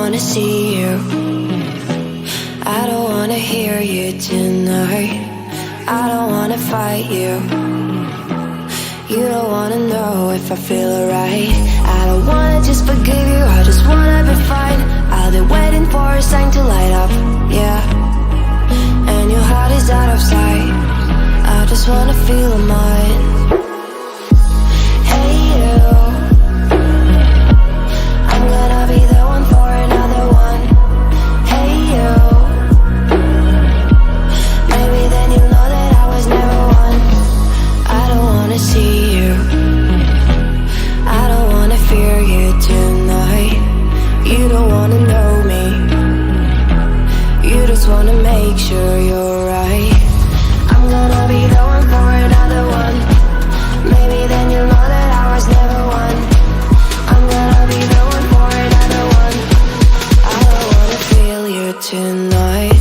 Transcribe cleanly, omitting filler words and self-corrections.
wanna see you, I don't wanna hear you tonight. I don't wanna fight you, you don't wanna know if I feel alright. I don't wanna just forgive you, I just wanna be fine. I've been waiting for a sign to light up, yeah. And your heart is out of sight, I just wanna feel mine. Hey you, I'm gonna be the one for another one. Hey you, maybe then you'll know that I was never one. I don't wanna see you, I don't wanna fear you tonight. You don't wanna know me, you just wanna make sure you're right. I'm gonna be the one for another one. Maybe then you'll know that I was never one. I'm gonna be the one for another one. I don't wanna feel you tonight.